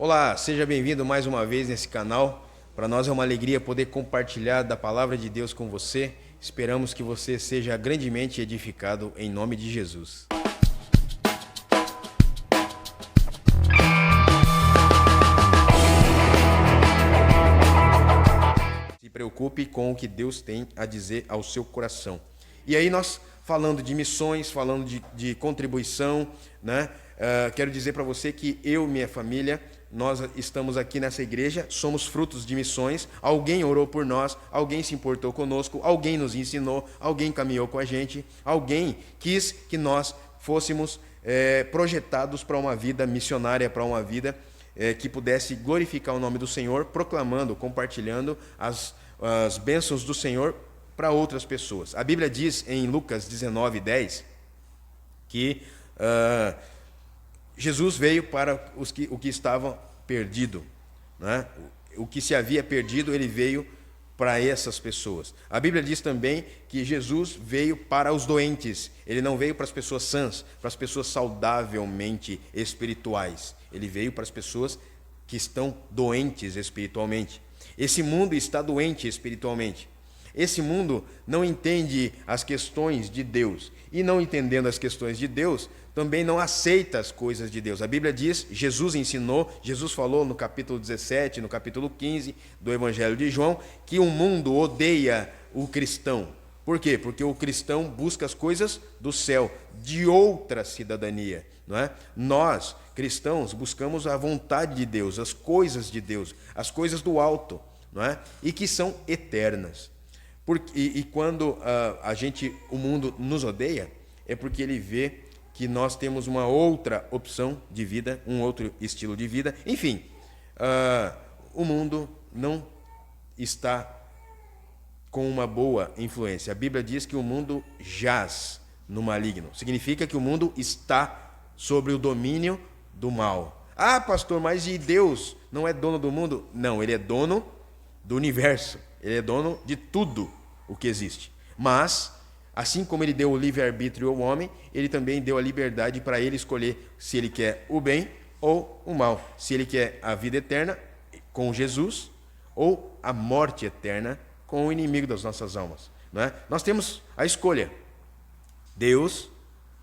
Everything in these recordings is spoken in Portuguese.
Olá, seja bem-vindo mais uma vez nesse canal. Para nós é uma alegria poder compartilhar da palavra de Deus com você. Esperamos que você seja grandemente edificado em nome de Jesus. Se preocupe com o que Deus tem a dizer ao seu coração. E aí nós falando de missões, falando de contribuição, né? Quero dizer para você que eu e minha família, nós estamos aqui nessa igreja, somos frutos de missões. Alguém orou por nós, alguém se importou conosco, alguém nos ensinou, alguém caminhou com a gente, alguém quis que nós fôssemos projetados para uma vida missionária, para uma vida que pudesse glorificar o nome do Senhor, proclamando, compartilhando as bênçãos do Senhor para outras pessoas. A Bíblia diz em Lucas 19:10 que Jesus veio para o que estava perdido, né? O que se havia perdido, ele veio para essas pessoas. A Bíblia diz também que Jesus veio para os doentes, ele não veio para as pessoas sãs, para as pessoas saudavelmente espirituais. Ele veio para as pessoas que estão doentes espiritualmente. Esse mundo está doente espiritualmente. Esse mundo não entende as questões de Deus. E não entendendo as questões de Deus, também não aceita as coisas de Deus. A Bíblia diz, Jesus ensinou, Jesus falou no capítulo 17, no capítulo 15 do Evangelho de João, que o mundo odeia o cristão. Por quê? Porque o cristão busca as coisas do céu, de outra cidadania. Não é? Nós, cristãos, buscamos a vontade de Deus, as coisas de Deus, as coisas do alto, não é? E que são eternas. E quando o mundo nos odeia, é porque ele vê que nós temos uma outra opção de vida, um outro estilo de vida. Enfim, o mundo não está com uma boa influência. A Bíblia diz que o mundo jaz no maligno. Significa que o mundo está sobre o domínio do mal. Ah, pastor, mas e Deus não é dono do mundo? Não, ele é dono do universo. Ele é dono de tudo o que existe. Mas, assim como ele deu o livre-arbítrio ao homem, ele também deu a liberdade para ele escolher se ele quer o bem ou o mal. Se ele quer a vida eterna com Jesus ou a morte eterna com o inimigo das nossas almas. Não é? Nós temos a escolha. Deus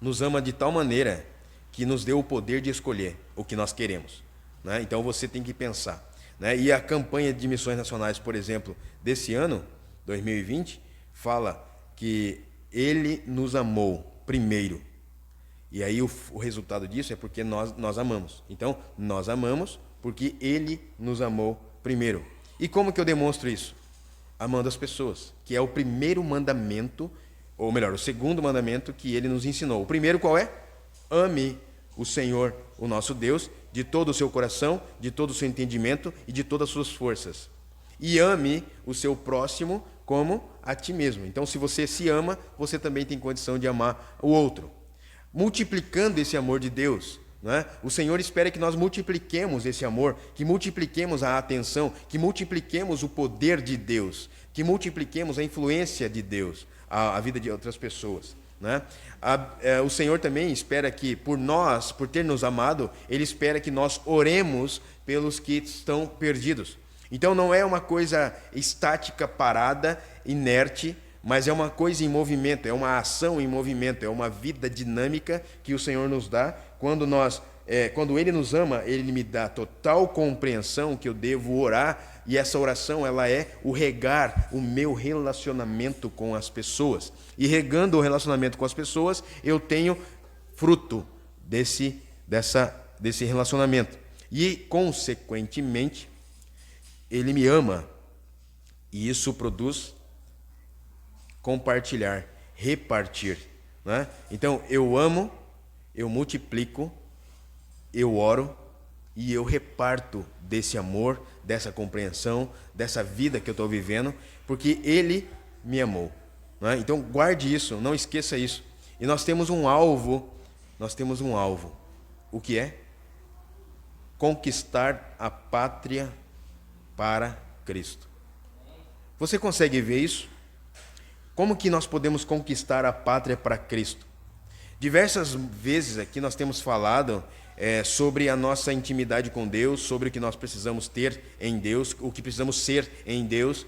nos ama de tal maneira que nos deu o poder de escolher o que nós queremos. Não é? Então você tem que pensar. Né? E a campanha de missões nacionais, por exemplo, desse ano, 2020, fala que ele nos amou primeiro. E aí o resultado disso é porque nós amamos. Então, nós amamos porque ele nos amou primeiro. E como que eu demonstro isso? Amando as pessoas, que é o primeiro mandamento, ou melhor, o segundo mandamento que ele nos ensinou. O primeiro qual é? Ame o Senhor, o nosso Deus, de todo o seu coração, de todo o seu entendimento e de todas as suas forças. E ame o seu próximo como a ti mesmo. Então, se você se ama, você também tem condição de amar o outro. Multiplicando esse amor de Deus, não é? O Senhor espera que nós multipliquemos esse amor, que multipliquemos a atenção, que multipliquemos o poder de Deus, que multipliquemos a influência de Deus, a vida de outras pessoas. Né? O Senhor também espera que, por ter nos amado, Ele espera que nós oremos pelos que estão perdidos. Então não é uma coisa estática, parada, inerte, mas é uma coisa em movimento, é uma ação em movimento, é uma vida dinâmica que o Senhor nos dá. Quando Ele nos ama, Ele me dá total compreensão que eu devo orar, e essa oração ela é o regar o meu relacionamento com as pessoas. E regando o relacionamento com as pessoas, eu tenho fruto desse relacionamento. E, consequentemente, Ele me ama, e isso produz compartilhar, repartir. Né? Então, eu amo, eu multiplico, eu oro e eu reparto desse amor, dessa compreensão, dessa vida que eu estou vivendo, porque Ele me amou. Né? Então, guarde isso, não esqueça isso. E nós temos um alvo. O que é? Conquistar a pátria para Cristo. Você consegue ver isso? Como que nós podemos conquistar a pátria para Cristo? Diversas vezes aqui nós temos falado sobre a nossa intimidade com Deus, sobre o que nós precisamos ter em Deus, o que precisamos ser em Deus.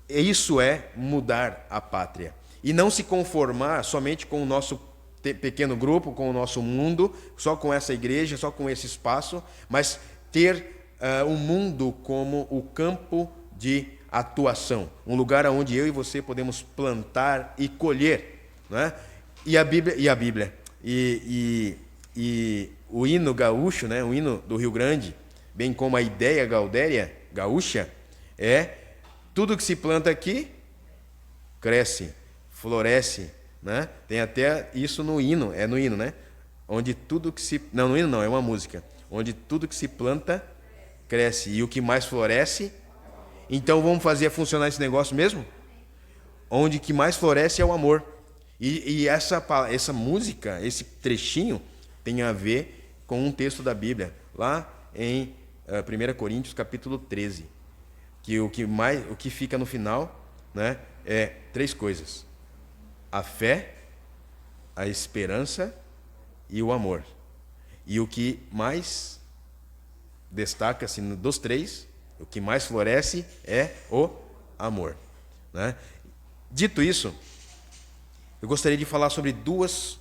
Isso é mudar a pátria. E não se conformar somente com o nosso pequeno grupo, com o nosso mundo, só com essa igreja, só com esse espaço, mas ter o mundo como o campo de atuação, um lugar onde eu e você podemos plantar e colher, né? E o hino gaúcho, né? O hino do Rio Grande, bem como a ideia gaúcha, é: tudo que se planta aqui cresce, floresce, né? Tem até isso no hino, né? Onde tudo que se... Não, no hino não, é uma música. Onde tudo que se planta cresce, e o que mais floresce... Então vamos fazer funcionar esse negócio mesmo? Onde que mais floresce é o amor. E essa música, esse trechinho, tem a ver com um texto da Bíblia, lá em 1 Coríntios capítulo 13. Que o que fica no final, né, é 3 coisas: a fé, a esperança e o amor. E o que mais destaca-se dos 3, o que mais floresce é o amor, né? Dito isso, eu gostaria de falar sobre 2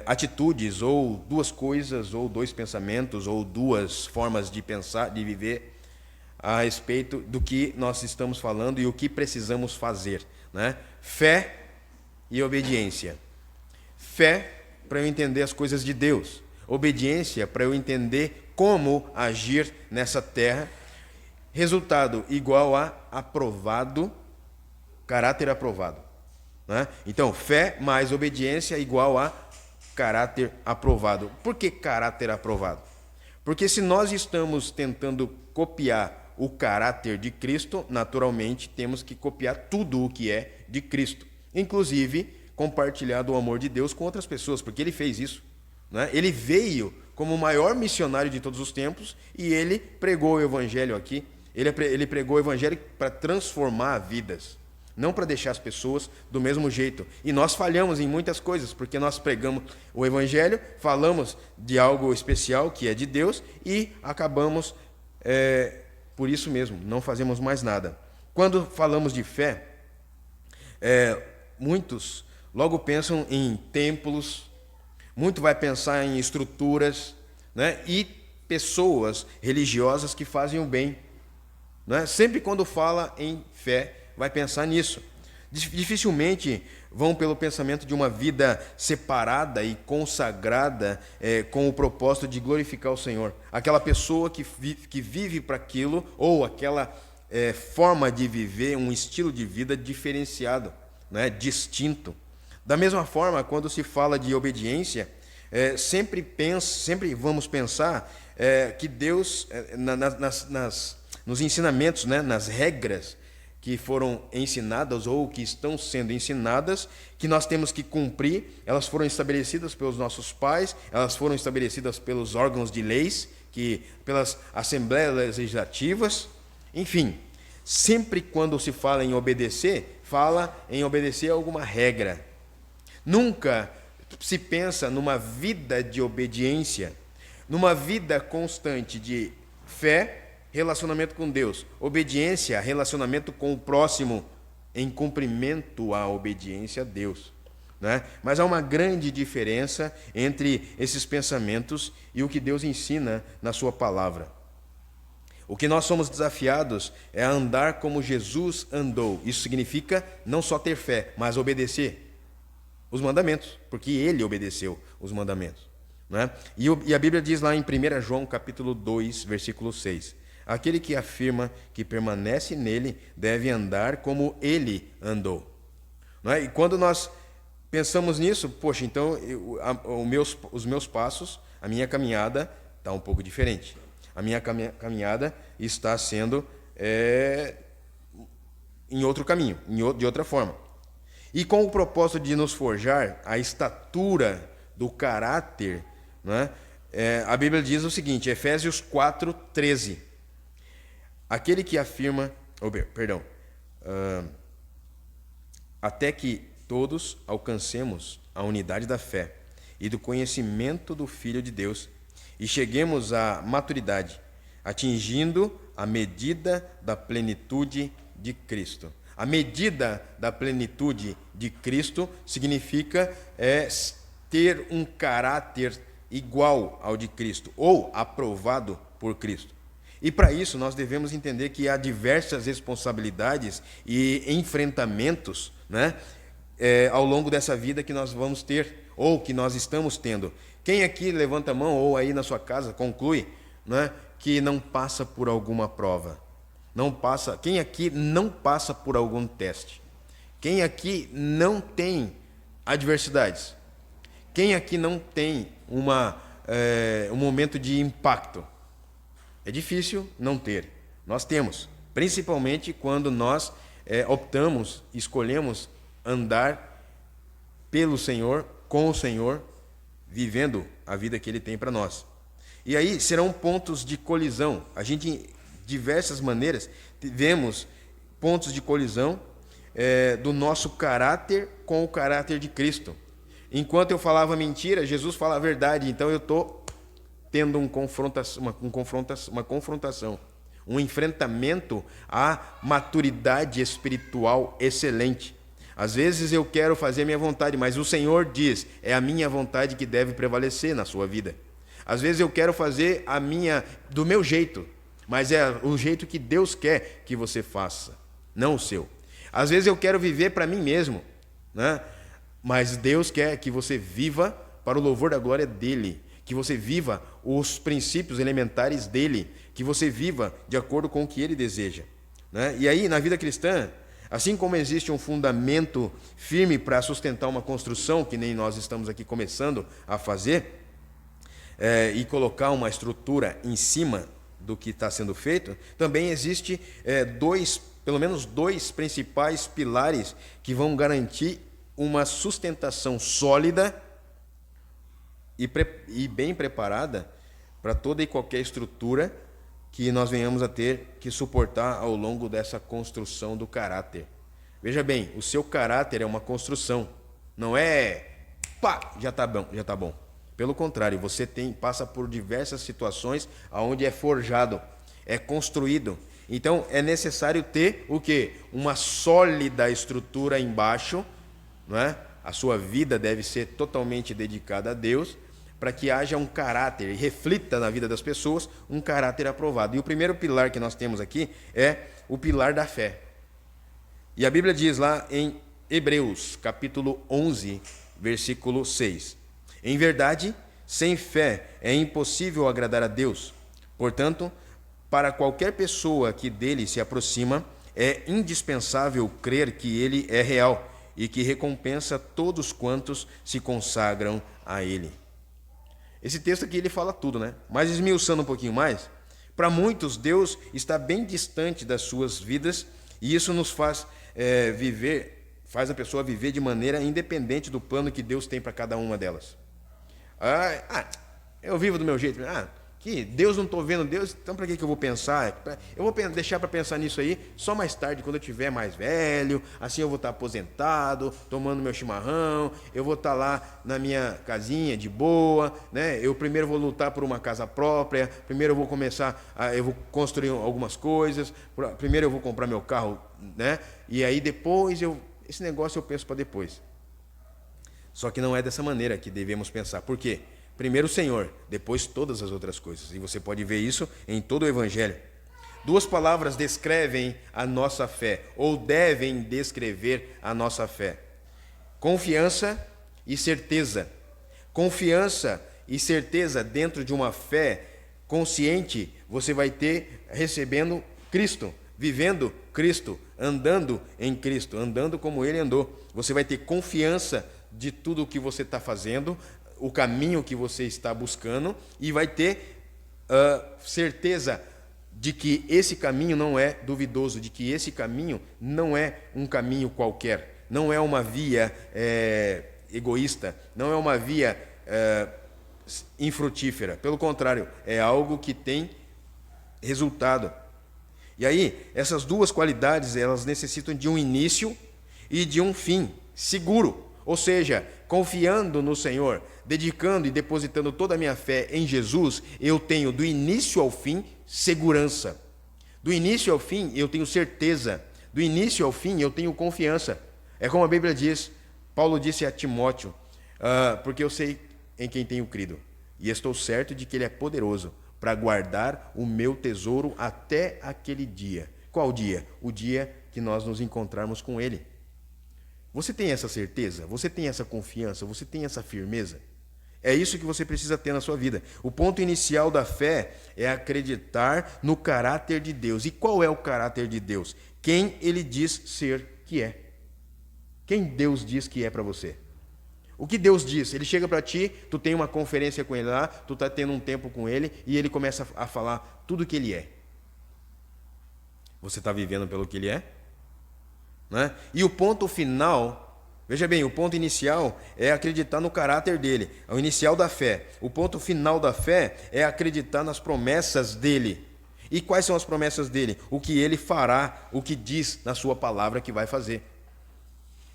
atitudes, ou 2 coisas, ou 2 pensamentos, ou 2 formas de pensar, de viver, a respeito do que nós estamos falando e o que precisamos fazer, né? Fé e obediência. Fé para eu entender as coisas de Deus. Obediência para eu entender como agir nessa terra. Resultado igual a aprovado, caráter aprovado, né? Então, fé mais obediência igual a caráter aprovado. Por que caráter aprovado? Porque se nós estamos tentando copiar o caráter de Cristo, naturalmente temos que copiar tudo o que é de Cristo, inclusive compartilhar do amor de Deus com outras pessoas, porque ele fez isso, né? Ele veio como o maior missionário de todos os tempos e ele pregou o evangelho aqui. Ele pregou o evangelho para transformar vidas, não para deixar as pessoas do mesmo jeito. E nós falhamos em muitas coisas, porque nós pregamos o evangelho, falamos de algo especial que é de Deus e acabamos por isso mesmo, não fazemos mais nada. Quando falamos de fé, muitos logo pensam em templos, muito vai pensar em estruturas, né? E pessoas religiosas que fazem o bem, né? Sempre quando fala em fé, vai pensar nisso. Dificilmente vão pelo pensamento de uma vida separada e consagrada com o propósito de glorificar o Senhor. Aquela pessoa que vive para aquilo, ou aquela forma de viver, um estilo de vida diferenciado, né, distinto. Da mesma forma, quando se fala de obediência, sempre vamos pensar que Deus, nos ensinamentos, né, nas regras que foram ensinadas ou que estão sendo ensinadas, que nós temos que cumprir, elas foram estabelecidas pelos nossos pais, elas foram estabelecidas pelos órgãos de leis, pelas assembleias legislativas, enfim. Sempre quando se fala em obedecer a alguma regra. Nunca se pensa numa vida de obediência, numa vida constante de fé, relacionamento com Deus, obediência, relacionamento com o próximo, em cumprimento à obediência a Deus, né? Mas há uma grande diferença entre esses pensamentos e o que Deus ensina na sua palavra. O que nós somos desafiados é a andar como Jesus andou. Isso significa não só ter fé, mas obedecer os mandamentos, porque ele obedeceu os mandamentos, né? E a Bíblia diz lá em 1 João capítulo 2, versículo 6: aquele que afirma que permanece nele deve andar como ele andou. Não é? E quando nós pensamos nisso, poxa, então os meus passos, a minha caminhada está um pouco diferente. A minha caminhada está sendo em outro caminho, de outra forma. E com o propósito de nos forjar a estatura do caráter, né, a Bíblia diz o seguinte, Efésios 4, 13. Aquele que afirma, até que todos alcancemos a unidade da fé e do conhecimento do Filho de Deus, e cheguemos à maturidade, atingindo a medida da plenitude de Cristo. A medida da plenitude de Cristo significa ter um caráter igual ao de Cristo, ou aprovado por Cristo. E para isso nós devemos entender que há diversas responsabilidades e enfrentamentos, né, ao longo dessa vida que nós vamos ter, ou que nós estamos tendo. Quem aqui levanta a mão, ou aí na sua casa, conclui, né, que não passa por alguma prova? Não passa. Quem aqui não passa por algum teste? Quem aqui não tem adversidades? Quem aqui não tem um momento de impacto? É difícil não ter. Nós temos, principalmente quando nós optamos, escolhemos andar pelo Senhor, com o Senhor, vivendo a vida que Ele tem para nós. E aí serão pontos de colisão. A gente, de diversas maneiras, vemos pontos de colisão do nosso caráter com o caráter de Cristo. Enquanto eu falava mentira, Jesus fala a verdade. Então eu estou tendo uma confrontação, um enfrentamento à maturidade espiritual excelente. Às vezes eu quero fazer a minha vontade, mas o Senhor diz, é a minha vontade que deve prevalecer na sua vida. Às vezes eu quero fazer do meu jeito, mas é o jeito que Deus quer que você faça, não o seu. Às vezes eu quero viver para mim mesmo, né? Mas Deus quer que você viva para o louvor da glória dEle, que você viva os princípios elementares dEle, que você viva de acordo com o que Ele deseja, né? E aí, na vida cristã, assim como existe um fundamento firme para sustentar uma construção, que nem nós estamos aqui começando a fazer, e colocar uma estrutura em cima do que está sendo feito, também existe pelo menos dois principais pilares que vão garantir uma sustentação sólida e bem preparada para toda e qualquer estrutura que nós venhamos a ter que suportar ao longo dessa construção do caráter. Veja bem, o seu caráter é uma construção, não é pá, já está bom. Pelo contrário, você passa por diversas situações onde é forjado, é construído. Então é necessário ter o quê? Uma sólida estrutura embaixo, não é? A sua vida deve ser totalmente dedicada a Deus, para que haja um caráter e reflita na vida das pessoas um caráter aprovado. E o primeiro pilar que nós temos aqui é o pilar da fé. E a Bíblia diz lá em Hebreus, capítulo 11, versículo 6. Em verdade, sem fé é impossível agradar a Deus. Portanto, para qualquer pessoa que dele se aproxima, é indispensável crer que ele é real e que recompensa todos quantos se consagram a ele. Esse texto aqui ele fala tudo, né? Mas esmiuçando um pouquinho mais, para muitos Deus está bem distante das suas vidas e isso nos faz faz a pessoa viver de maneira independente do plano que Deus tem para cada uma delas. Eu vivo do meu jeito. Que Deus não estou vendo Deus, então para que eu vou pensar? Eu vou deixar para pensar nisso aí só mais tarde, quando eu estiver mais velho, assim eu vou estar aposentado, tomando meu chimarrão, eu vou estar lá na minha casinha de boa, né? Eu primeiro vou lutar por uma casa própria, primeiro eu vou eu vou construir algumas coisas, primeiro eu vou comprar meu carro, né? E aí depois esse negócio eu penso para depois. Só que não é dessa maneira que devemos pensar. Por quê? Primeiro o Senhor, depois todas as outras coisas. E você pode ver isso em todo o Evangelho. Duas palavras descrevem a nossa fé, ou devem descrever a nossa fé: confiança e certeza. Confiança e certeza dentro de uma fé consciente, você vai ter recebendo Cristo, vivendo Cristo, andando em Cristo, andando como Ele andou. Você vai ter confiança de tudo o que você está fazendo, o caminho que você está buscando, e vai ter certeza de que esse caminho não é duvidoso, de que esse caminho não é um caminho qualquer, não é uma via egoísta, não é uma via infrutífera. Pelo contrário, é algo que tem resultado. E aí, essas duas qualidades, elas necessitam de um início e de um fim seguro. ou seja, confiando no Senhor, dedicando e depositando toda a minha fé em Jesus, eu tenho do início ao fim segurança. Do início ao fim eu tenho certeza. Do início ao fim eu tenho confiança. É como a Bíblia diz, Paulo disse a Timóteo, porque eu sei em quem tenho crido, e estou certo de que Ele é poderoso para guardar o meu tesouro até aquele dia. Qual dia? O dia que nós nos encontrarmos com Ele. Você tem essa certeza? Você tem essa confiança? Você tem essa firmeza? É isso que você precisa ter na sua vida. O ponto inicial da fé é acreditar no caráter de Deus. E qual é o caráter de Deus? Quem Ele diz ser que é. Quem Deus diz que é para você? O que Deus diz? Ele chega para ti, tu tem uma conferência com Ele lá, tu está tendo um tempo com Ele, e Ele começa a falar tudo o que Ele é. Você está vivendo pelo que Ele é? Né? E o ponto final, veja bem, o ponto inicial é acreditar no caráter dele, é o inicial da fé. O ponto final da fé é acreditar nas promessas dele. E quais são as promessas dele? O que ele fará, o que diz na sua palavra que vai fazer.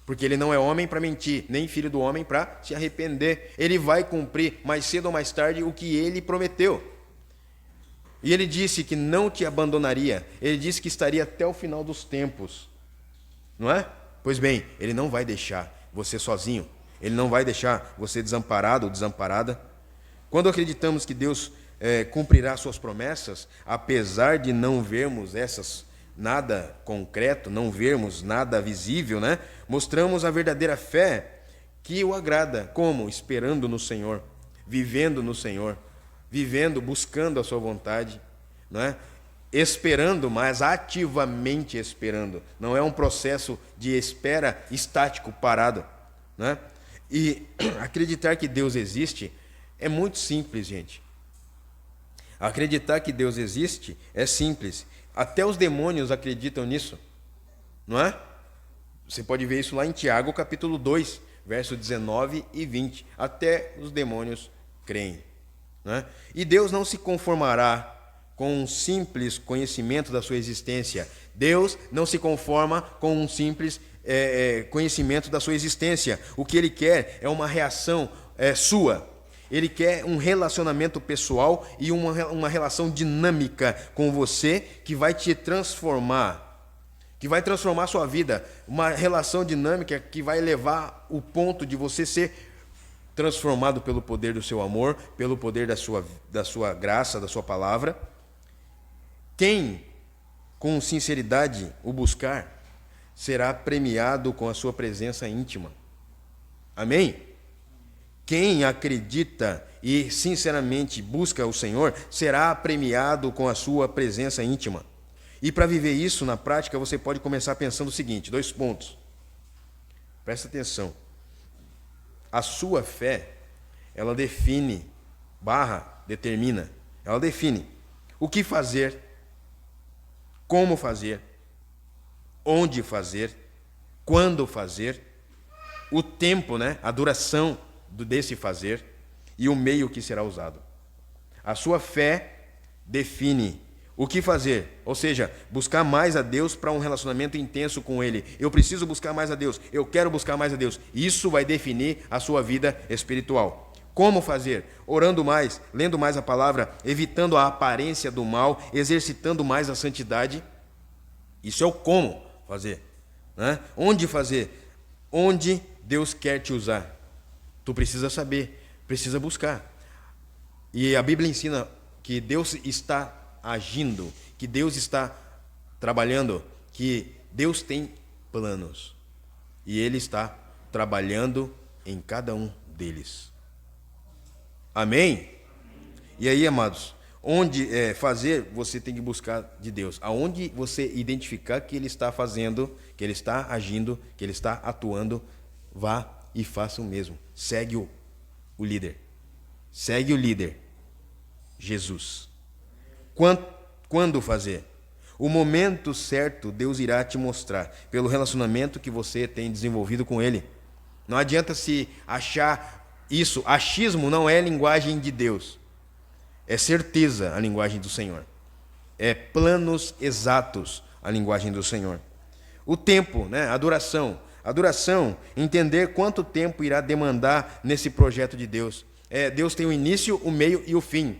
Porque ele não é homem para mentir, nem filho do homem para se arrepender. Ele vai cumprir mais cedo ou mais tarde o que ele prometeu. E ele disse que não te abandonaria, ele disse que estaria até o final dos tempos. Não é? Pois bem, Ele não vai deixar você sozinho. Ele não vai deixar você desamparado ou desamparada. Quando acreditamos que Deus cumprirá suas promessas, apesar de não vermos nada concreto, não vermos nada visível, né? Mostramos a verdadeira fé que o agrada. Como? Esperando no Senhor, vivendo no Senhor, vivendo, buscando a sua vontade, não é? Esperando, mas ativamente esperando. Não é um processo de espera estático, parado. Né? E acreditar que Deus existe é muito simples, gente. Acreditar que Deus existe é simples. Até os demônios acreditam nisso. Não é? Você pode ver isso lá em Tiago, capítulo 2, verso 19 e 20. Até os demônios creem. Não é? E Deus não se conformará com um simples conhecimento da sua existência. Deus não se conforma com um simples conhecimento da sua existência. O que Ele quer é uma reação sua. Ele quer um relacionamento pessoal e uma relação dinâmica com você que vai te transformar, que vai transformar a sua vida. Uma relação dinâmica que vai levar o ponto de você ser transformado pelo poder do seu amor, pelo poder da sua graça, da sua palavra. Quem, com sinceridade, o buscar, será premiado com a sua presença íntima. Amém? Quem acredita e sinceramente busca o Senhor, será premiado com a sua presença íntima. E para viver isso na prática, você pode começar pensando o seguinte, 2 pontos. Presta atenção. A sua fé, ela determina, ela define o que fazer, como fazer, onde fazer, quando fazer, o tempo, né, a duração desse fazer e o meio que será usado. A sua fé define o que fazer, ou seja, buscar mais a Deus para um relacionamento intenso com Ele. Eu preciso buscar mais a Deus, eu quero buscar mais a Deus. Isso vai definir a sua vida espiritual. Como fazer? Orando mais, lendo mais a palavra, evitando a aparência do mal, exercitando mais a santidade. Isso é o como fazer. Né? Onde fazer? Onde Deus quer te usar. Tu precisa saber, precisa buscar. E a Bíblia ensina que Deus está agindo, que Deus está trabalhando, que Deus tem planos. E Ele está trabalhando em cada um deles. Amém? E aí, amados, onde fazer, você tem que buscar de Deus. Aonde você identificar que Ele está fazendo, que Ele está agindo, que Ele está atuando, vá e faça o mesmo. Segue o líder. Segue o líder. Jesus. Quando fazer? O momento certo Deus irá te mostrar, pelo relacionamento que você tem desenvolvido com Ele. Não adianta se achar isso. Achismo não é linguagem de Deus. É certeza a linguagem do Senhor. É planos exatos a linguagem do Senhor. O tempo, né, a duração. A duração, entender quanto tempo irá demandar nesse projeto de Deus. Deus tem o início, o meio e o fim.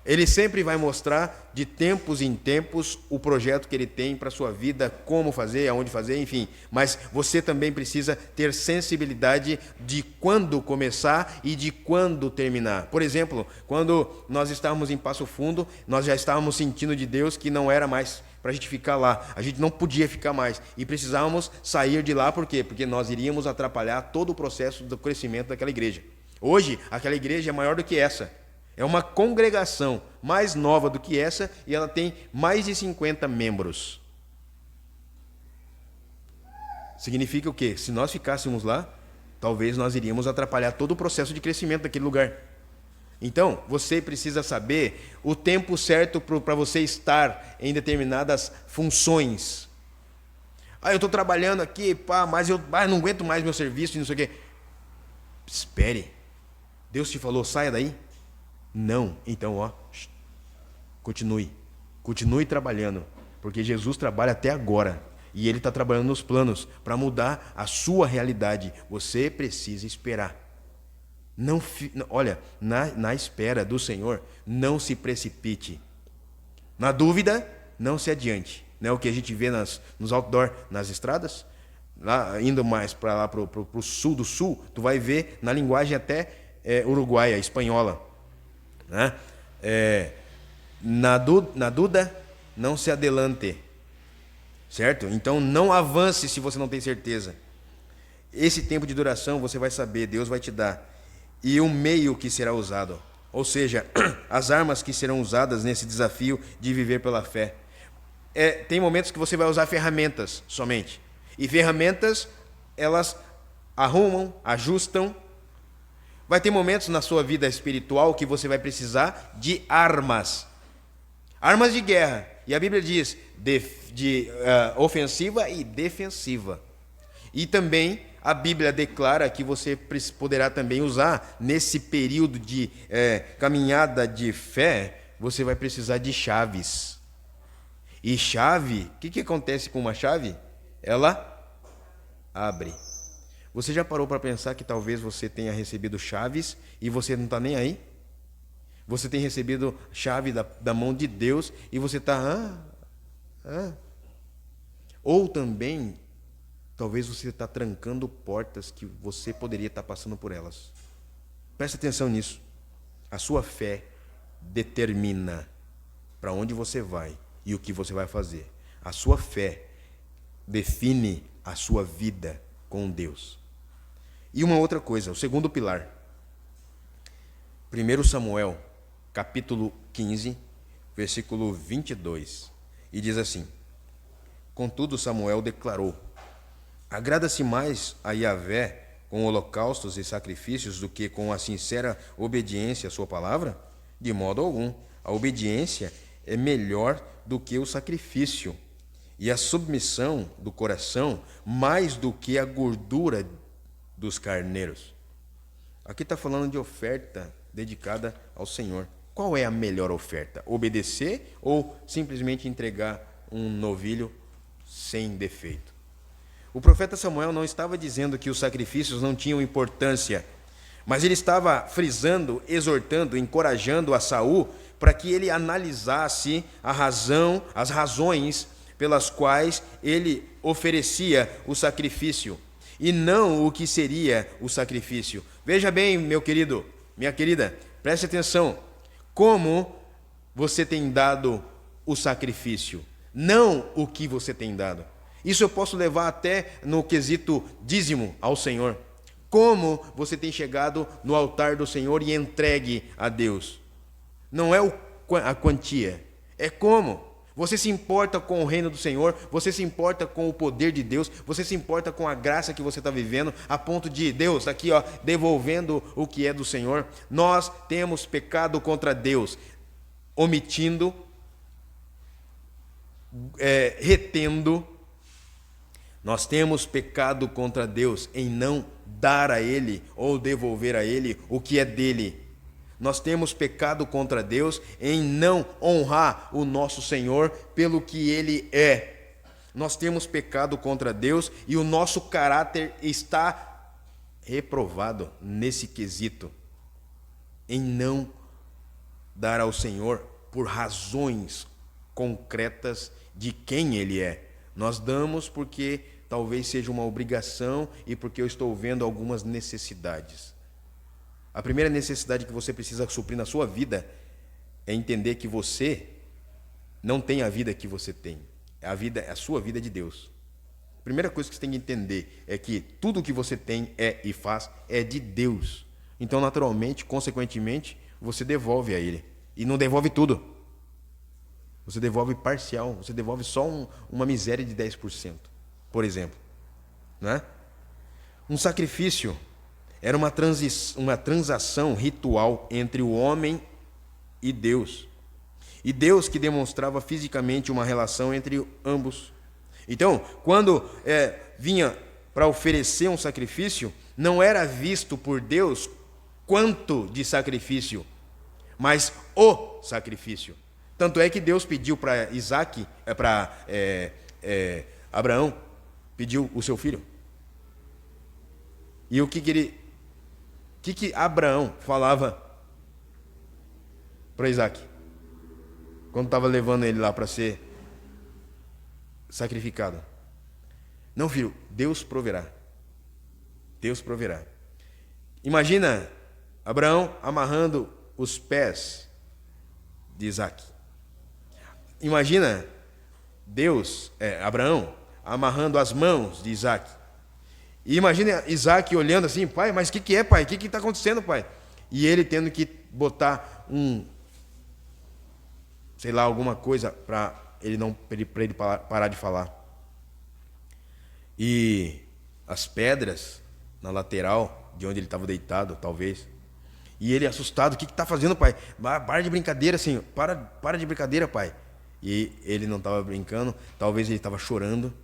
Ele sempre vai mostrar de tempos em tempos o projeto que ele tem para a sua vida, como fazer, aonde fazer, enfim. Mas você também precisa ter sensibilidade de quando começar e de quando terminar. Por exemplo, quando nós estávamos em Passo Fundo, nós já estávamos sentindo de Deus que não era mais para a gente ficar lá. A gente não podia ficar mais. E precisávamos sair de lá, por quê? Porque nós iríamos atrapalhar todo o processo do crescimento daquela igreja. Hoje, aquela igreja é maior do que essa. É uma congregação mais nova do que essa e ela tem mais de 50 membros. Significa o quê? Se nós ficássemos lá, talvez nós iríamos atrapalhar todo o processo de crescimento daquele lugar. Então, você precisa saber o tempo certo para você estar em determinadas funções. Eu estou trabalhando aqui, mas eu não aguento mais meu serviço e não sei o quê. Espere. Deus te falou, saia daí? Não. Então, continue trabalhando, porque Jesus trabalha até agora e Ele está trabalhando nos planos para mudar a sua realidade. Você precisa esperar. Olha, na espera do Senhor, não se precipite. Na dúvida, não se adiante. Não é o que a gente vê nos outdoor, nas estradas? Lá, indo mais para lá para o sul do sul, tu vai ver na linguagem até uruguaia, espanhola. Né? Na dúvida, não se adelante. Certo? Então não avance se você não tem certeza. Esse tempo de duração você vai saber, Deus vai te dar. E o meio que será usado. Ou seja, as armas que serão usadas nesse desafio de viver pela fé. Tem momentos que você vai usar ferramentas somente. E ferramentas, elas arrumam, ajustam. Vai ter momentos na sua vida espiritual que você vai precisar de armas. Armas de guerra. E a Bíblia diz de ofensiva e defensiva. E também a Bíblia declara que você poderá também usar, nesse período de caminhada de fé, você vai precisar de chaves. E chave, o que acontece com uma chave? Ela abre. Você já parou para pensar que talvez você tenha recebido chaves e você não está nem aí? Você tem recebido chave da mão de Deus e você está... Ou também, talvez você está trancando portas que você poderia estar passando por elas. Preste atenção nisso. A sua fé determina para onde você vai e o que você vai fazer. A sua fé define a sua vida com Deus. E uma outra coisa, o segundo pilar. 1 Samuel, capítulo 15, versículo 22. E diz assim: Contudo, Samuel declarou: Agrada-se mais a Yahvé com holocaustos e sacrifícios do que com a sincera obediência à sua palavra? De modo algum. A obediência é melhor do que o sacrifício, e a submissão do coração mais do que a gordura dos carneiros. Aqui está falando de oferta dedicada ao Senhor. Qual é a melhor oferta? Obedecer ou simplesmente entregar um novilho sem defeito? O profeta Samuel não estava dizendo que os sacrifícios não tinham importância, mas ele estava frisando, exortando, encorajando a Saul para que ele analisasse as razões pelas quais ele oferecia o sacrifício e não o que seria o sacrifício. Veja bem, meu querido, minha querida, preste atenção. Como você tem dado o sacrifício, não o que você tem dado. Isso eu posso levar até no quesito dízimo ao Senhor. Como você tem chegado no altar do Senhor e entregue a Deus. Não é a quantia, é como. Você se importa com o reino do Senhor, você se importa com o poder de Deus, você se importa com a graça que você está vivendo, a ponto de Deus, aqui devolvendo o que é do Senhor. Nós temos pecado contra Deus, omitindo, retendo. Nós temos pecado contra Deus em não dar a Ele ou devolver a Ele o que é dele. Nós temos pecado contra Deus em não honrar o nosso Senhor pelo que Ele é. nós temos pecado contra Deus e o nosso caráter está reprovado nesse quesito, em não dar ao Senhor por razões concretas de quem Ele é. Nós damos porque talvez seja uma obrigação e porque eu estou vendo algumas necessidades. A primeira necessidade que você precisa suprir na sua vida é entender que você não tem a vida que você tem. A sua vida é de Deus. A primeira coisa que você tem que entender é que tudo o que você tem e faz é de Deus. Então, naturalmente, consequentemente, você devolve a Ele. E não devolve tudo. Você devolve parcial. Você devolve só uma miséria de 10%, por exemplo. Não é? Um sacrifício era uma transação ritual entre o homem e Deus. E Deus que demonstrava fisicamente uma relação entre ambos. Então, quando vinha para oferecer um sacrifício, não era visto por Deus quanto de sacrifício, mas o sacrifício. Tanto é que Deus pediu para Abraão, pediu o seu filho. E o que Abraão falava para Isaac? Quando estava levando ele lá para ser sacrificado. Não, filho, Deus proverá. Deus proverá. Imagina Abraão amarrando os pés de Isaac. Imagina Abraão amarrando as mãos de Isaac. E imagina Isaac olhando assim, pai, mas o que é, pai? O que está acontecendo, pai? E ele tendo que botar alguma coisa para ele parar de falar. E as pedras na lateral de onde ele estava deitado, talvez. E ele assustado, o que está fazendo, pai? Para de brincadeira, senhor. Para de brincadeira, pai. E ele não estava brincando, talvez ele estava chorando,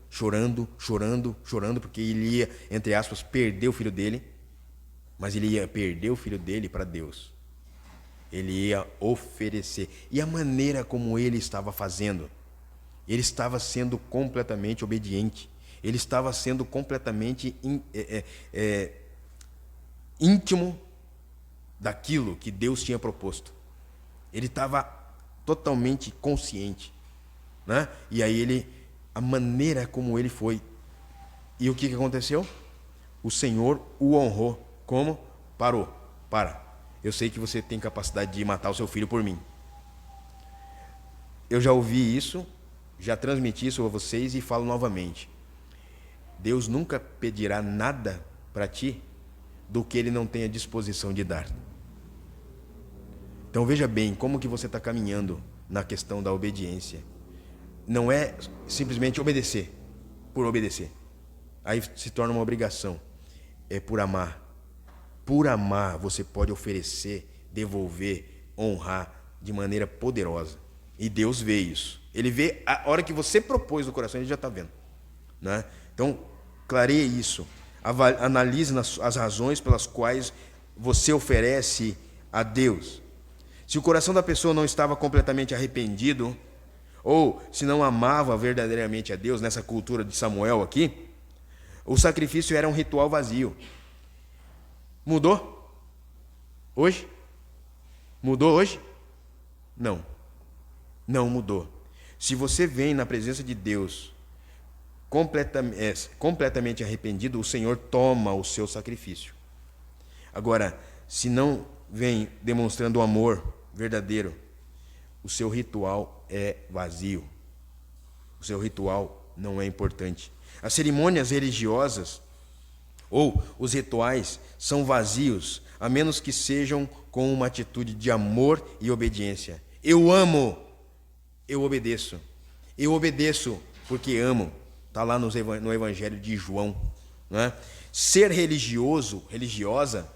porque ele ia, entre aspas, perder o filho dele. Mas ele ia perder o filho dele para Deus. Ele ia oferecer. E a maneira como ele estava fazendo, ele estava sendo completamente obediente. Ele estava sendo completamente íntimo daquilo que Deus tinha proposto. Ele estava totalmente consciente, né? E aí a maneira como ele foi. E o que aconteceu? O Senhor o honrou. Como? Para. Eu sei que você tem capacidade de matar o seu filho por mim. Eu já ouvi isso, já transmiti isso a vocês e falo novamente. Deus nunca pedirá nada para ti do que Ele não tenha disposição de dar. Então veja bem como que você está caminhando na questão da obediência. Não é simplesmente obedecer, por obedecer. Aí se torna uma obrigação. É por amar. Por amar, você pode oferecer, devolver, honrar de maneira poderosa. E Deus vê isso. Ele vê a hora que você propôs no coração, Ele já está vendo, né? Então, clareie isso. Analise as razões pelas quais você oferece a Deus. Se o coração da pessoa não estava completamente arrependido, ou se não amava verdadeiramente a Deus, nessa cultura de Samuel aqui, o sacrifício era um ritual vazio. Mudou? Hoje? Mudou hoje? Não. Não mudou. Se você vem na presença de Deus completamente arrependido, o Senhor toma o seu sacrifício. Agora, se não vem demonstrando o amor verdadeiro, o seu ritual é vazio. O seu ritual não é importante. As cerimônias religiosas ou os rituais são vazios, a menos que sejam com uma atitude de amor e obediência. Eu amo, eu obedeço. Eu obedeço porque amo. Está lá no Evangelho de João. Não é? Ser religiosa,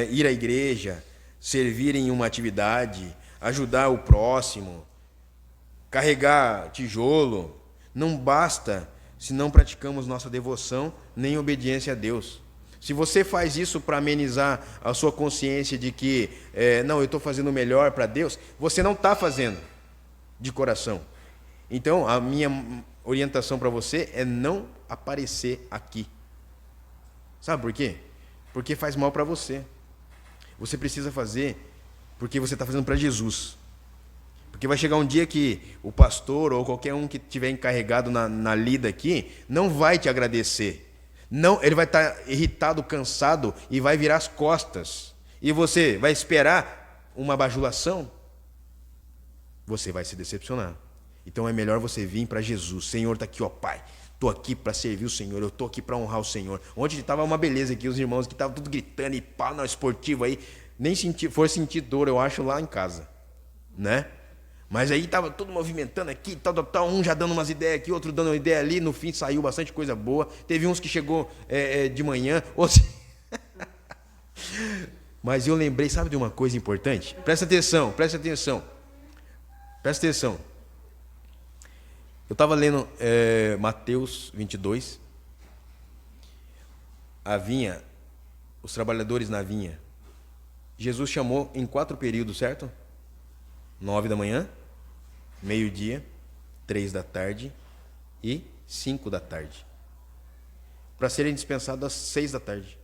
ir à igreja, servir em uma atividade, ajudar o próximo, carregar tijolo, não basta se não praticamos nossa devoção nem obediência a Deus. Se você faz isso para amenizar a sua consciência de que, não, eu estou fazendo o melhor para Deus, você não está fazendo de coração. Então, orientação para você é não aparecer aqui. Sabe por quê? Porque faz mal para você. Você precisa fazer porque você está fazendo para Jesus. Porque vai chegar um dia que o pastor ou qualquer um que estiver encarregado na lida aqui não vai te agradecer. Não, ele vai estar irritado, cansado e vai virar as costas. E você vai esperar uma bajulação? Você vai se decepcionar. Então é melhor você vir para Jesus. Senhor, está aqui, ó Pai. Estou aqui para servir o Senhor. Eu estou aqui para honrar o Senhor. Ontem estava uma beleza aqui, os irmãos que estavam tudo gritando e pau no esportivo aí. Nem foi sentir dor, eu acho, lá em casa. Né? Mas aí estava tudo movimentando aqui, tal, um já dando umas ideias aqui, outro dando uma ideia ali, no fim saiu bastante coisa boa. Teve uns que chegou de manhã, outros... Mas eu lembrei, sabe de uma coisa importante? Presta atenção. Eu estava lendo Mateus 22, a vinha, os trabalhadores na vinha. Jesus chamou em 4 períodos, certo? 9 da manhã, meio-dia, 3 da tarde e 5 da tarde. Para serem dispensados às 6 da tarde.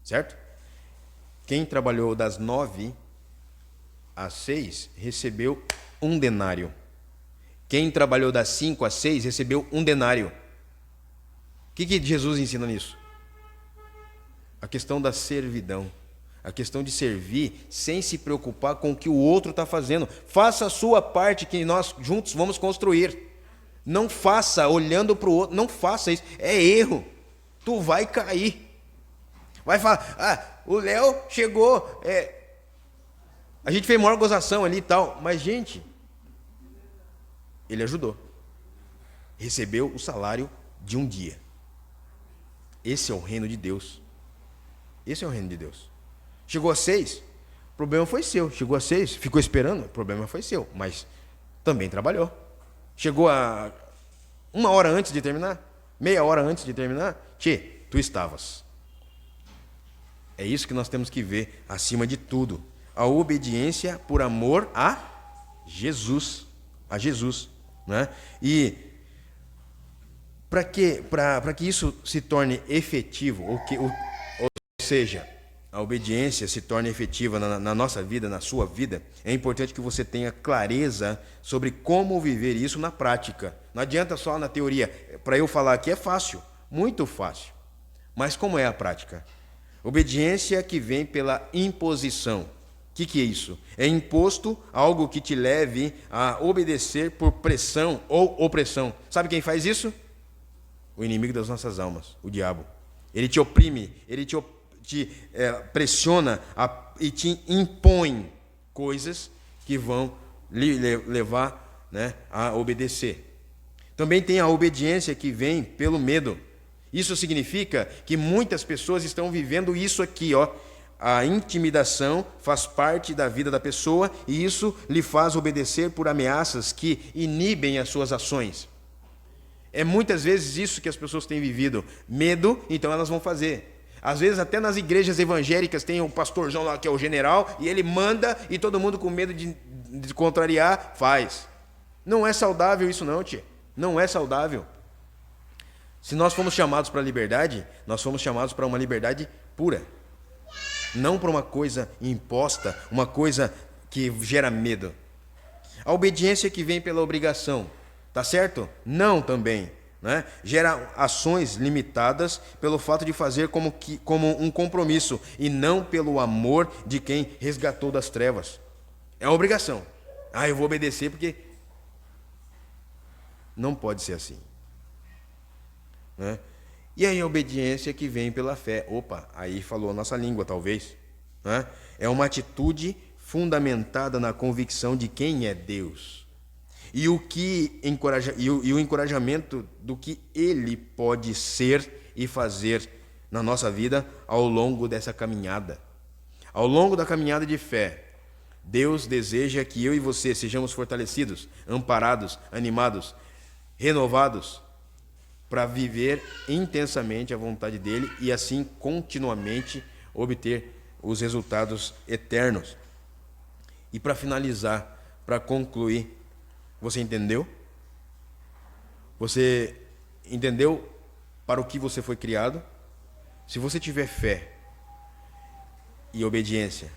Certo? Quem trabalhou das 9 às 6 recebeu 1 denário. Quem trabalhou das 5 às 6 recebeu 1 denário. O que Jesus ensina nisso? A questão da servidão. A questão de servir sem se preocupar com o que o outro está fazendo. Faça a sua parte que nós juntos vamos construir. Não faça olhando para o outro. Não faça isso. É erro. Tu vai cair. Vai falar, o Léo chegou. A gente fez maior gozação ali e tal. Mas, gente, ele ajudou. Recebeu o salário de um dia. Esse é o reino de Deus. Esse é o reino de Deus. Chegou às 6, o problema foi seu. Chegou às 6, ficou esperando, o problema foi seu. Mas também trabalhou. Chegou a 1 hora antes de terminar, meia hora antes de terminar, tu estavas. É isso que nós temos que ver acima de tudo. A obediência por amor a Jesus. A Jesus. Né? E para que isso se torne efetivo, ou seja, a obediência se torne efetiva na nossa vida, na sua vida, é importante que você tenha clareza sobre como viver isso na prática. Não adianta só na teoria. Para eu falar aqui é fácil, muito fácil. Mas como é a prática? Obediência que vem pela imposição. O que é isso? É imposto algo que te leve a obedecer por pressão ou opressão. Sabe quem faz isso? O inimigo das nossas almas, o diabo. Ele te oprime, ele te pressiona e te impõe coisas que vão lhe levar, né, a obedecer. Também tem a obediência que vem pelo medo. Isso significa que muitas pessoas estão vivendo isso aqui, ó. A intimidação faz parte da vida da pessoa e isso lhe faz obedecer por ameaças que inibem as suas ações. É muitas vezes isso que as pessoas têm vivido. Medo, então elas vão fazer. Às vezes até nas igrejas evangélicas tem um pastorzão lá que é o general e ele manda e todo mundo com medo de contrariar, faz. Não é saudável isso não, tia. Não é saudável. Se nós fomos chamados para a liberdade, nós fomos chamados para uma liberdade pura. Não para uma coisa imposta, uma coisa que gera medo. A obediência que vem pela obrigação, tá certo? Não também. Né? Gera ações limitadas pelo fato de fazer como um compromisso e não pelo amor de quem resgatou das trevas. É uma obrigação. Eu vou obedecer porque... Não pode ser assim. Né? E aí a obediência que vem pela fé. Aí falou a nossa língua, talvez. Né? É uma atitude fundamentada na convicção de quem é Deus. E o encorajamento do que Ele pode ser e fazer na nossa vida ao longo dessa caminhada. Ao longo da caminhada de fé, Deus deseja que eu e você sejamos fortalecidos, amparados, animados, renovados, para viver intensamente a vontade dEle e assim continuamente obter os resultados eternos. E para finalizar, para concluir, você entendeu? Você entendeu para o que você foi criado? Se você tiver fé e obediência,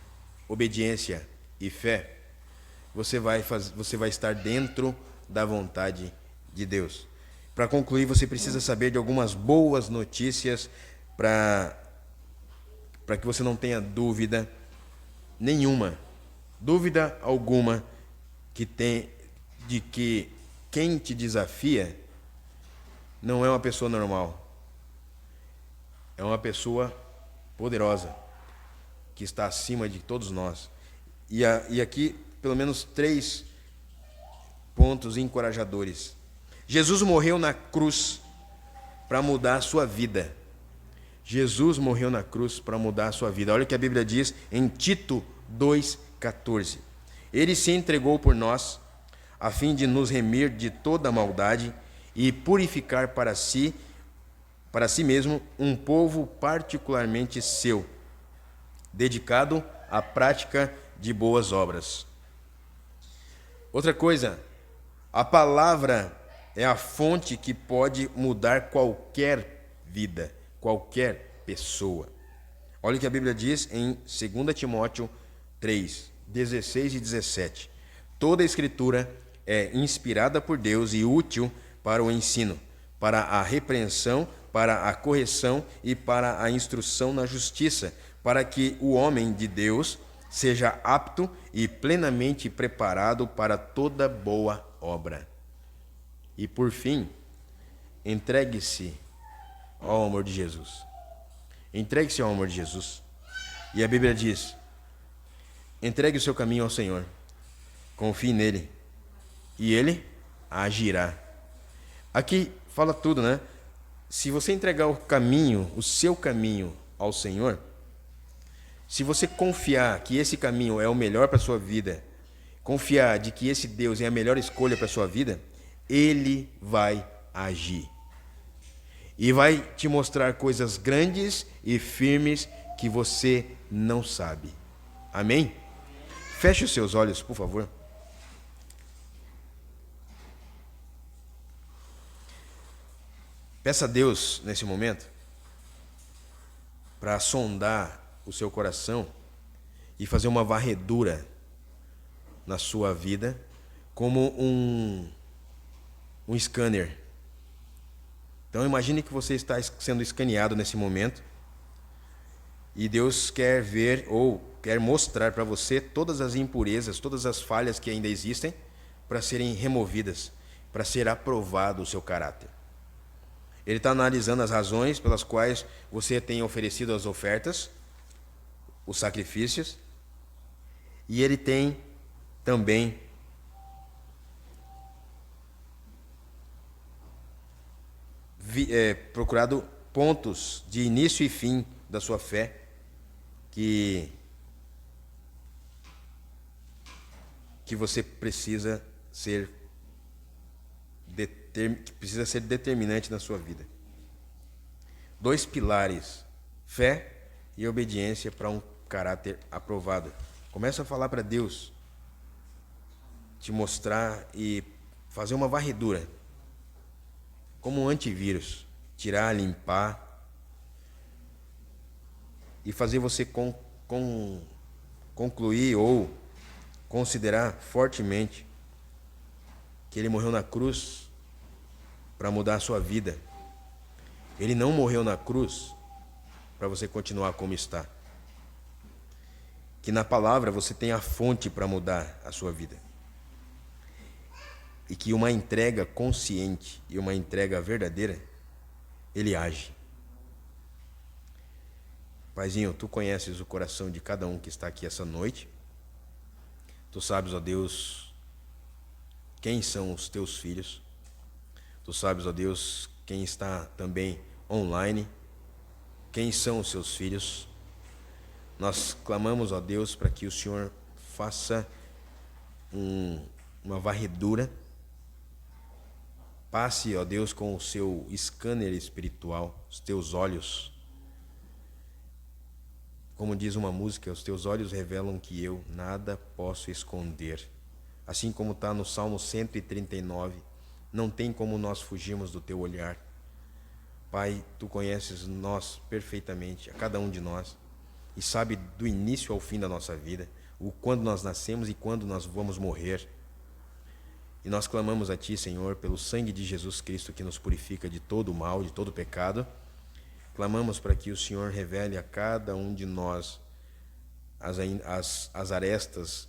obediência e fé, você vai estar dentro da vontade de Deus. Para concluir, você precisa saber de algumas boas notícias para que você não tenha dúvida nenhuma, dúvida alguma de que quem te desafia não é uma pessoa normal. É uma pessoa poderosa, que está acima de todos nós. E aqui, pelo menos 3 pontos encorajadores. Jesus morreu na cruz para mudar a sua vida. Jesus morreu na cruz para mudar a sua vida. Olha o que a Bíblia diz em Tito 2,14. Ele se entregou por nós, a fim de nos remir de toda maldade e purificar para si mesmo um povo particularmente seu, dedicado à prática de boas obras. Outra coisa, a palavra é a fonte que pode mudar qualquer vida, qualquer pessoa. Olha o que a Bíblia diz em 2 Timóteo 3, 16 e 17. Toda a Escritura é inspirada por Deus e útil para o ensino, para a repreensão, para a correção e para a instrução na justiça, para que o homem de Deus seja apto e plenamente preparado para toda boa obra. E por fim, entregue-se ao amor de Jesus. Entregue-se ao amor de Jesus. E a Bíblia diz: entregue o seu caminho ao Senhor, confie nele, e ele agirá. Aqui fala tudo, né? Se você entregar o seu caminho ao Senhor, se você confiar que esse caminho é o melhor para a sua vida, confiar de que esse Deus é a melhor escolha para a sua vida, Ele vai agir. E vai te mostrar coisas grandes e firmes que você não sabe. Amém? Feche os seus olhos, por favor. Peça a Deus, nesse momento, para sondar o seu coração e fazer uma varredura na sua vida, como um scanner. Então imagine que você está sendo escaneado nesse momento e Deus quer ver ou quer mostrar para você todas as impurezas, todas as falhas que ainda existem para serem removidas, para ser aprovado o seu caráter. Ele está analisando as razões pelas quais você tem oferecido as ofertas, os sacrifícios, e ele tem também procurado pontos de início e fim da sua fé que você precisa ser determinante na sua vida. 2 pilares: fé e obediência para um caráter aprovado. Começa a falar para Deus te mostrar e fazer uma varredura, como um antivírus, tirar, limpar e fazer você concluir ou considerar fortemente que Ele morreu na cruz para mudar a sua vida. Ele não morreu na cruz para você continuar como está. Que na palavra você tem a fonte para mudar a sua vida. E que uma entrega consciente e uma entrega verdadeira, Ele age. Paizinho, Tu conheces o coração de cada um que está aqui essa noite. Tu sabes, ó Deus, quem são os Teus filhos. Tu sabes, ó Deus, quem está também online, quem são os Seus filhos. Nós clamamos, ó Deus, para que o Senhor faça uma varredura. Passe, ó Deus, com o Seu scanner espiritual, os Teus olhos. Como diz uma música, os Teus olhos revelam que eu nada posso esconder. Assim como está no Salmo 139, não tem como nós fugirmos do teu olhar. Pai, tu conheces nós perfeitamente, a cada um de nós, e sabe do início ao fim da nossa vida, o quando nós nascemos e quando nós vamos morrer. E nós clamamos a Ti, Senhor, pelo sangue de Jesus Cristo que nos purifica de todo o mal, de todo o pecado. Clamamos para que o Senhor revele a cada um de nós as arestas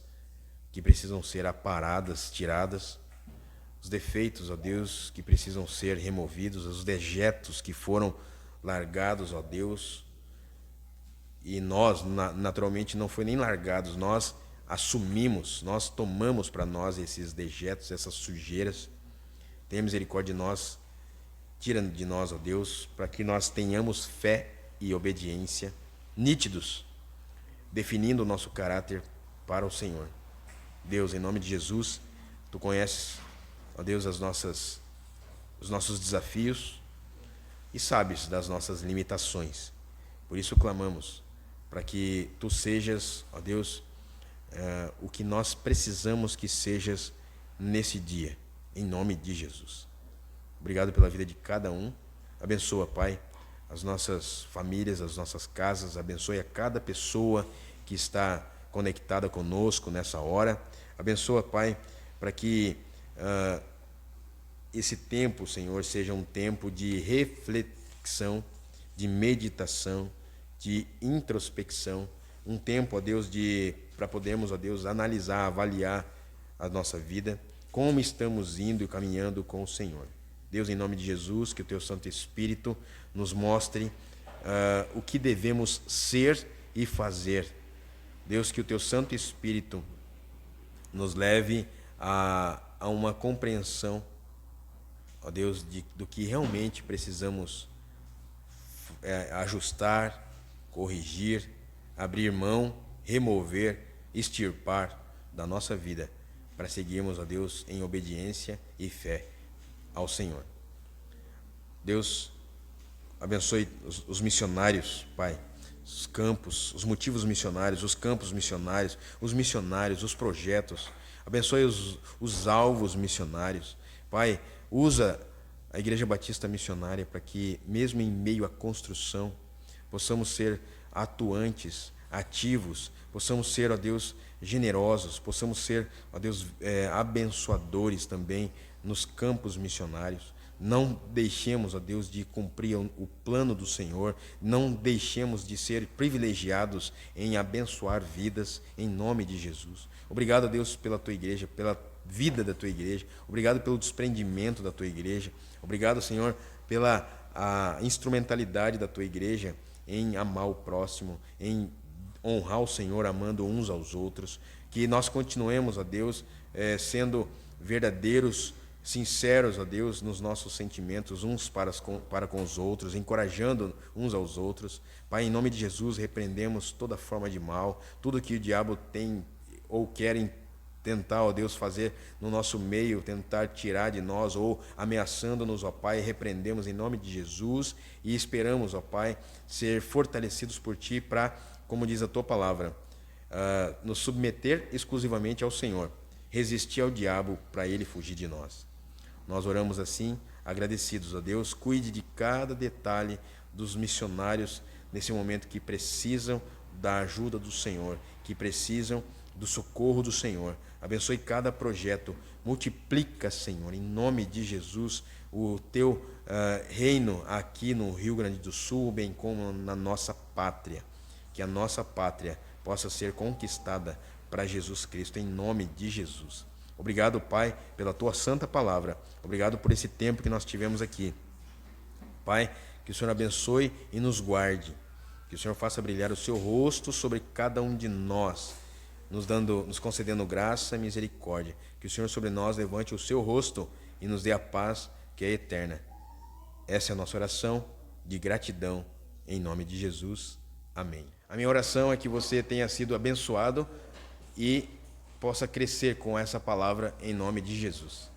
que precisam ser aparadas, tiradas, os defeitos, ó Deus, que precisam ser removidos, os dejetos que foram largados, ó Deus. E nós, naturalmente, não foi nem largados, nós assumimos, nós tomamos para nós esses dejetos, essas sujeiras. Tenha misericórdia de nós, tira de nós, ó Deus, para que nós tenhamos fé e obediência nítidos, definindo o nosso caráter para o Senhor. Deus, em nome de Jesus, Tu conheces, ó Deus, os nossos desafios e sabes das nossas limitações. Por isso clamamos para que Tu sejas, ó Deus, o que nós precisamos que sejas nesse dia, em nome de Jesus. Obrigado pela vida de cada um. Abençoa, Pai, as nossas famílias, as nossas casas. Abençoe a cada pessoa que está conectada conosco nessa hora. Abençoa, Pai, para que esse tempo, Senhor, seja um tempo de reflexão, de meditação, de introspecção, um tempo, ó Deus, para podermos, ó Deus, analisar, avaliar a nossa vida, como estamos indo e caminhando com o Senhor. Deus, em nome de Jesus, que o Teu Santo Espírito nos mostre o que devemos ser e fazer. Deus, que o Teu Santo Espírito nos leve a uma compreensão, ó Deus, do que realmente precisamos ajustar, corrigir, abrir mão, remover, extirpar da nossa vida, para seguirmos, ó Deus, em obediência e fé ao Senhor. Deus, abençoe os missionários, Pai, os campos, os motivos missionários, os campos missionários, os missionários, os projetos. Abençoe os alvos missionários. Pai, usa a Igreja Batista Missionária para que, mesmo em meio à construção, possamos ser atuantes, ativos, possamos ser, ó Deus, generosos, possamos ser, ó Deus, abençoadores também nos campos missionários. Não deixemos, ó Deus, de cumprir o plano do Senhor, não deixemos de ser privilegiados em abençoar vidas, em nome de Jesus. Obrigado, ó Deus, pela Tua igreja, pela vida da Tua igreja, obrigado pelo desprendimento da Tua igreja, obrigado, Senhor, pela a instrumentalidade da Tua igreja em amar o próximo, em honrar o Senhor, amando uns aos outros, que nós continuemos, ó Deus, sendo verdadeiros, sinceros, ó Deus, nos nossos sentimentos, uns para com os outros, encorajando uns aos outros. Pai, em nome de Jesus, repreendemos toda forma de mal, tudo que o diabo tem ou querem tentar, ó Deus, fazer no nosso meio, tentar tirar de nós ou ameaçando-nos, ó Pai, repreendemos em nome de Jesus e esperamos, ó Pai, ser fortalecidos por Ti para, como diz a Tua palavra, nos submeter exclusivamente ao Senhor, resistir ao diabo para ele fugir de nós. Nós oramos assim, agradecidos a Deus. Cuide de cada detalhe dos missionários nesse momento que precisam da ajuda do Senhor, que precisam do socorro do Senhor. Abençoe cada projeto. Multiplica, Senhor, em nome de Jesus, o Teu reino aqui no Rio Grande do Sul, bem como na nossa pátria. Que a nossa pátria possa ser conquistada para Jesus Cristo, em nome de Jesus. Obrigado, Pai, pela Tua santa palavra. Obrigado por esse tempo que nós tivemos aqui. Pai, que o Senhor abençoe e nos guarde. Que o Senhor faça brilhar o Seu rosto sobre cada um de nós, nos concedendo graça e misericórdia. Que o Senhor sobre nós levante o Seu rosto e nos dê a paz que é eterna. Essa é a nossa oração de gratidão, em nome de Jesus. Amém. A minha oração é que você tenha sido abençoado e possa crescer com essa palavra em nome de Jesus.